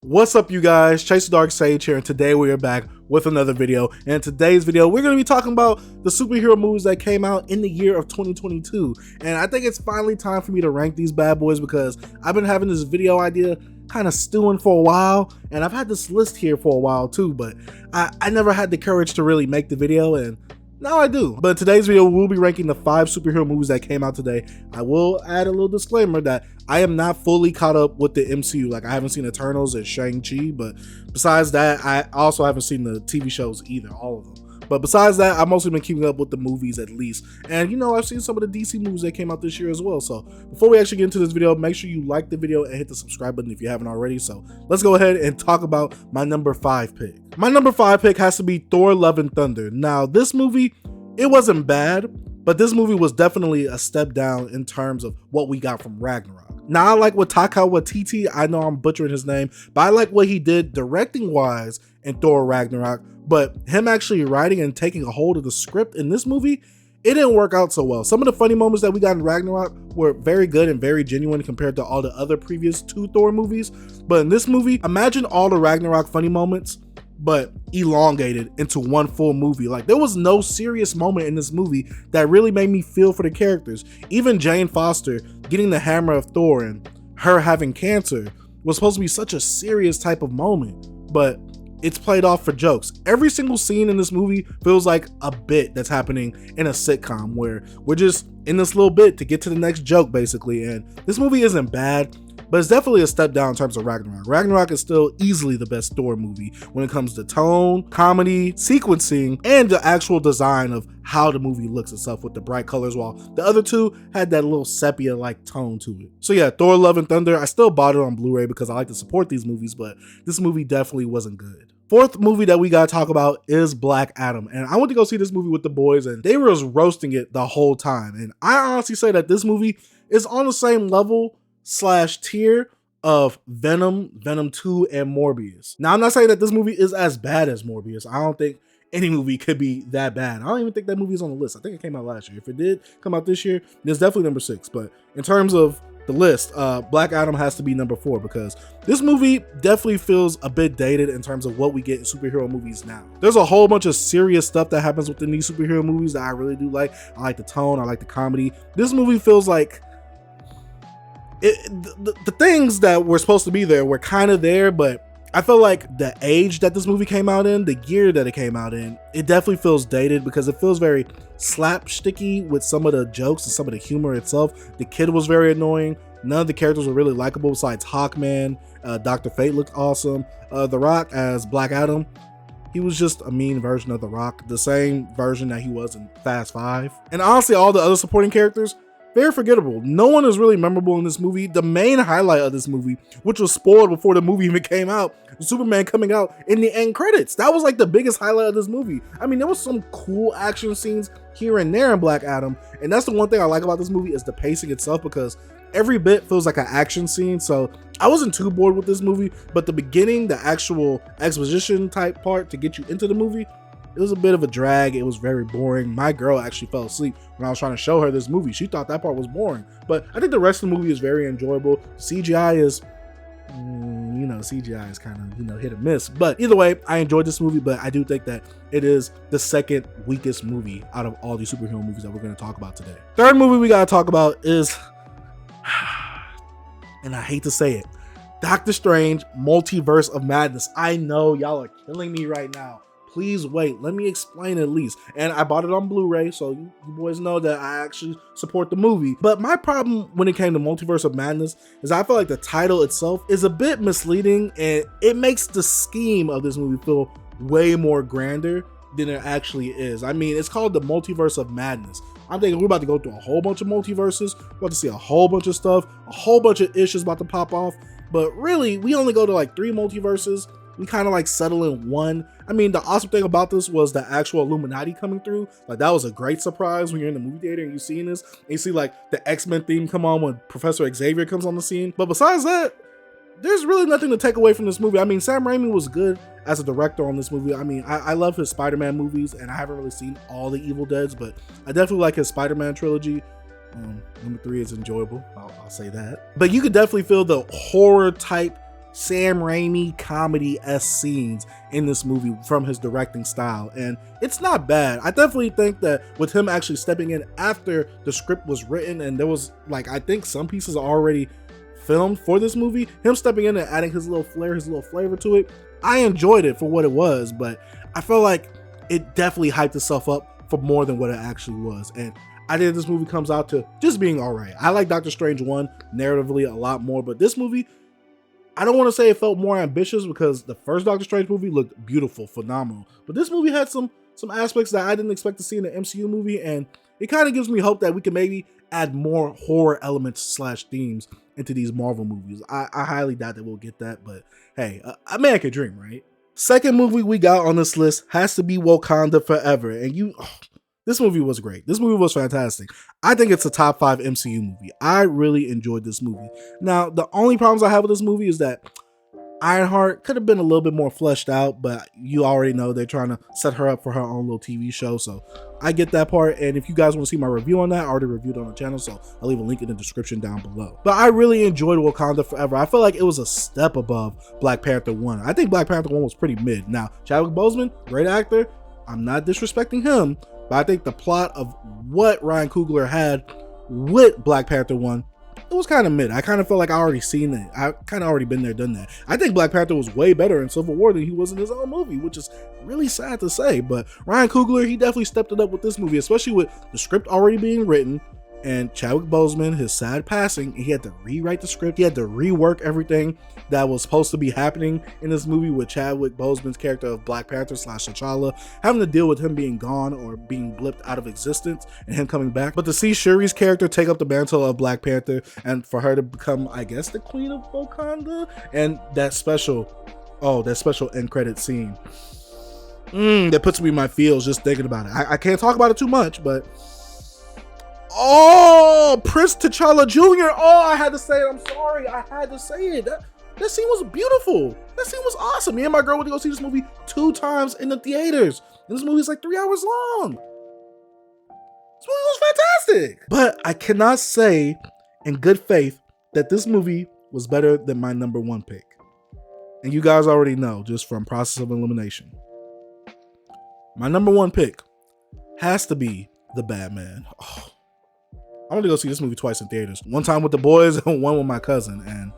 What's up, you guys? Chase the Dark Sage here, and today we are back with another video. And in today's video, we're going to be talking about the superhero movies that came out in the year of 2022. And I think it's finally time for me to rank these bad boys because I've been having this video idea kind of stewing for a while, and I've had this list here for a while too, but I never had the courage to really make the video, and now I do. But in today's video, we'll be ranking the 5 superhero movies that came out today. I will add a little disclaimer that I am not fully caught up with the MCU. Like, I haven't seen Eternals and Shang-Chi, but besides that, I also haven't seen the TV shows either, all of them. But besides that, I've mostly been keeping up with the movies at least. And you know, I've seen some of the DC movies that came out this year as well. So before we actually get into this video, make sure you like the video and hit the subscribe button if you haven't already. So let's go ahead and talk about my number 5 pick. My number 5 pick has to be Thor: Love and Thunder. Now, this movie, it wasn't bad, but this movie was definitely a step down in terms of what we got from Ragnarok. Now, I like what Taika Waititi, I know I'm butchering his name, but I like what he did directing wise in Thor Ragnarok, but him actually writing and taking a hold of the script in this movie, it didn't work out so well. Some of the funny moments that we got in Ragnarok were very good and very genuine compared to all the other previous 2 Thor movies, but in this movie, imagine all the Ragnarok funny moments but elongated into one full movie. Like, there was no serious moment in this movie that really made me feel for the characters. Even Jane Foster getting the hammer of Thor and her having cancer was supposed to be such a serious type of moment, but it's played off for jokes. Every single scene in this movie feels like a bit that's happening in a sitcom where we're just in this little bit to get to the next joke, basically. And this movie isn't bad, but it's definitely a step down in terms of Ragnarok. Ragnarok is still easily the best Thor movie when it comes to tone, comedy, sequencing, and the actual design of how the movie looks itself with the bright colors, while the other 2 had that little sepia-like tone to it. So yeah, Thor: Love and Thunder, I still bought it on Blu-ray because I like to support these movies, but this movie definitely wasn't good. 4th movie that we gotta talk about is Black Adam, and I went to go see this movie with the boys, and they were roasting it the whole time, and I honestly say that this movie is on the same level / tier of Venom, Venom 2, and Morbius. Now, I'm not saying that this movie is as bad as Morbius. I don't think any movie could be that bad. I don't even think that movie is on the list. I think it came out last year. If it did come out this year, it's definitely number 6. But in terms of the list, Black Adam has to be number 4 because this movie definitely feels a bit dated in terms of what we get in superhero movies now. There's a whole bunch of serious stuff that happens within these superhero movies that I really do like. I like the tone, I like the comedy. This movie feels like the things that were supposed to be there were kind of there, but I feel like the age that this movie came out in, the year that it came out in, it definitely feels dated because it feels very slapsticky with some of the jokes and some of the humor itself. The kid was very annoying. None of the characters were really likable besides Hawkman. Dr. Fate looked awesome. The Rock as Black Adam, he was just a mean version of The Rock, the same version that he was in Fast 5. And honestly, all the other supporting characters, very forgettable. No one is really memorable in this movie. The main highlight of this movie, which was spoiled before the movie even came out, Superman coming out in the end credits. That was like the biggest highlight of this movie. I mean, there was some cool action scenes here and there in Black Adam, and that's the one thing I like about this movie is the pacing itself, because every bit feels like an action scene. So I wasn't too bored with this movie, but the beginning, the actual exposition type part to get you into the movie, it was a bit of a drag. It was very boring. My girl actually fell asleep when I was trying to show her this movie. She thought that part was boring, but I think the rest of the movie is very enjoyable. CGI is, CGI is kind of, hit or miss, but either way, I enjoyed this movie, but I do think that it is the second weakest movie out of all these superhero movies that we're going to talk about today. 3rd movie we got to talk about is, and I hate to say it, Doctor Strange: Multiverse of Madness. I know y'all are killing me right now. Please wait, let me explain at least. And I bought it on Blu-ray, so you boys know that I actually support the movie. But my problem when it came to Multiverse of Madness is I feel like the title itself is a bit misleading, and it makes the scheme of this movie feel way more grander than it actually is. I mean, it's called the Multiverse of Madness. I'm thinking we're about to go through a whole bunch of multiverses, we're about to see a whole bunch of stuff, a whole bunch of issues about to pop off, but really, we only go to like 3 multiverses. We kind of like settle in one. I mean, the awesome thing about this was the actual Illuminati coming through. Like, that was a great surprise when you're in the movie theater and you're seeing this. And you see like the X-Men theme come on when Professor Xavier comes on the scene. But besides that, there's really nothing to take away from this movie. I mean, Sam Raimi was good as a director on this movie. I mean, I love his Spider-Man movies, and I haven't really seen all the Evil Deads, but I definitely like his Spider-Man trilogy. Number 3 is enjoyable, I'll say that. But you could definitely feel the horror type Sam Raimi comedy-esque scenes in this movie from his directing style, and it's not bad. I definitely think that with him actually stepping in after the script was written, and there was like, I think some pieces are already filmed for this movie, him stepping in and adding his little flair, his little flavor to it, I enjoyed it for what it was, but I feel like it definitely hyped itself up for more than what it actually was. And I think this movie comes out to just being all right. I like Doctor Strange 1 narratively a lot more, but this movie, I don't want to say it felt more ambitious because the first Doctor Strange movie looked beautiful, phenomenal. But this movie had some aspects that I didn't expect to see in an MCU movie, and it kind of gives me hope that we can maybe add more horror elements / themes into these Marvel movies. I highly doubt that we'll get that, but hey, a man can dream, right? Second movie we got on this list has to be Wakanda Forever, and this movie was great. This movie was fantastic. I think it's a top 5 MCU movie. I really enjoyed this movie. Now, the only problems I have with this movie is that Ironheart could have been a little bit more fleshed out, but you already know they're trying to set her up for her own little TV show, so I get that part. And if you guys want to see my review on that, I already reviewed it on the channel, so I'll leave a link in the description down below. But I really enjoyed Wakanda Forever. I feel like it was a step above Black Panther 1. I think Black Panther 1 was pretty mid. Now, Chadwick Boseman, great actor. I'm not disrespecting him, but I think the plot of what Ryan Coogler had with Black Panther 1, it was kind of mid. I kind of felt like I already seen it. I kind of already been there, done that. I think Black Panther was way better in Civil War than he was in his own movie, which is really sad to say. But Ryan Coogler, he definitely stepped it up with this movie, especially with the script already being written and Chadwick Boseman, his sad passing, he had to rewrite the script. He had to rework everything that was supposed to be happening in this movie with Chadwick Boseman's character of Black Panther / T'Challa, having to deal with him being gone or being blipped out of existence and him coming back. But to see Shuri's character take up the mantle of Black Panther and for her to become, I guess, the Queen of Wakanda, and that special end credit scene, that puts me in my feels just thinking about it. I can't talk about it too much, but oh, Prince T'Challa Jr. Oh, I had to say it. I'm sorry. I had to say it. That scene was beautiful. That scene was awesome. Me and my girl went to go see this movie 2 times in the theaters. And this movie is like 3 hours long. This movie was fantastic. But I cannot say in good faith that this movie was better than my number 1 pick. And you guys already know, just from process of elimination. My number 1 pick has to be The Batman. Oh, I went to go see this movie twice in theaters. One time with the boys and one with my cousin, and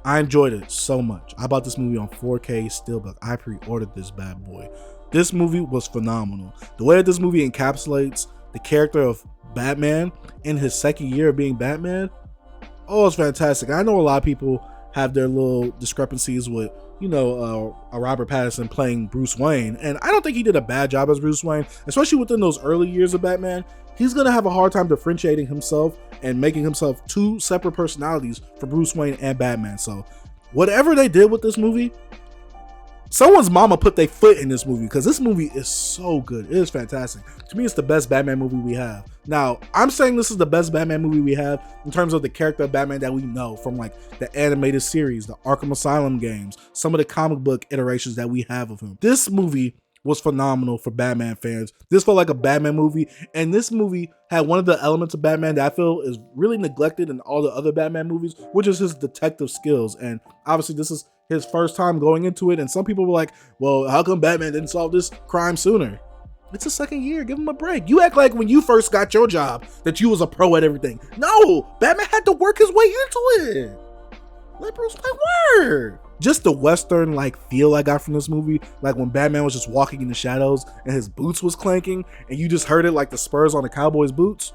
I enjoyed it so much. I bought this movie on 4K Steelbook. I pre-ordered this bad boy. This movie was phenomenal. The way that this movie encapsulates the character of Batman in his second year of being Batman, oh, it's fantastic. I know a lot of people have their little discrepancies with, Robert Pattinson playing Bruce Wayne, and I don't think he did a bad job as Bruce Wayne, especially within those early years of Batman. He's gonna have a hard time differentiating himself and making himself 2 separate personalities for Bruce Wayne and Batman. So whatever they did with this movie, someone's mama put their foot in this movie, because this movie is so good. It is fantastic. To me, it's the best Batman movie we have. Now, I'm saying this is the best Batman movie we have in terms of the character of Batman that we know from like the animated series, the Arkham Asylum games, some of the comic book iterations that we have of him. This movie was phenomenal for Batman fans. This felt like a Batman movie, and this movie had one of the elements of Batman that I feel is really neglected in all the other Batman movies, which is his detective skills. And obviously this is his first time going into it, and some people were like, well, how come Batman didn't solve this crime sooner? It's his second year, give him a break. You act like when you first got your job that you was a pro at everything. No, Batman had to work his way into it. Let Bruce Wayne work. Just the Western like feel I got from this movie, like when Batman was just walking in the shadows and his boots was clanking and you just heard it like the spurs on the Cowboys boots.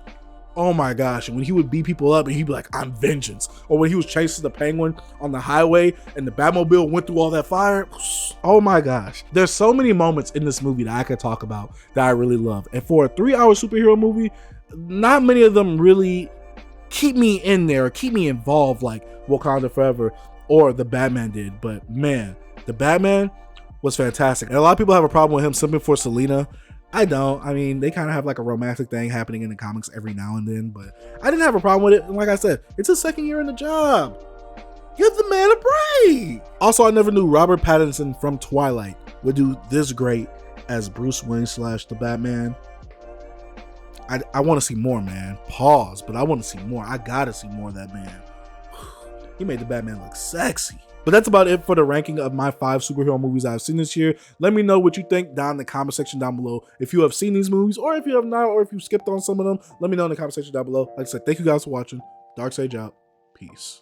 Oh my gosh. And when he would beat people up and he'd be like, I'm vengeance. Or when he was chasing the Penguin on the highway and the Batmobile went through all that fire. Oh my gosh. There's so many moments in this movie that I could talk about that I really love. And for a 3-hour superhero movie, not many of them really keep me in there or keep me involved like Wakanda Forever or the Batman did. But man, the Batman was fantastic. And a lot of people have a problem with him simping for Selena. I don't. I mean, they kind of have like a romantic thing happening in the comics every now and then, but I didn't have a problem with it. And like I said, it's his second year in the job. Give the man a break. Also, I never knew Robert Pattinson from Twilight would do this great as Bruce Wayne / the Batman. I want to see more, man. Pause, but I want to see more. I gotta see more of that man. He made the Batman look sexy. But that's about it for the ranking of my 5 superhero movies I've seen this year. Let me know what you think down in the comment section down below. If you have seen these movies, or if you have not, or if you skipped on some of them, let me know in the comment section down below. Like I said, thank you guys for watching. Dark Sage out. Peace.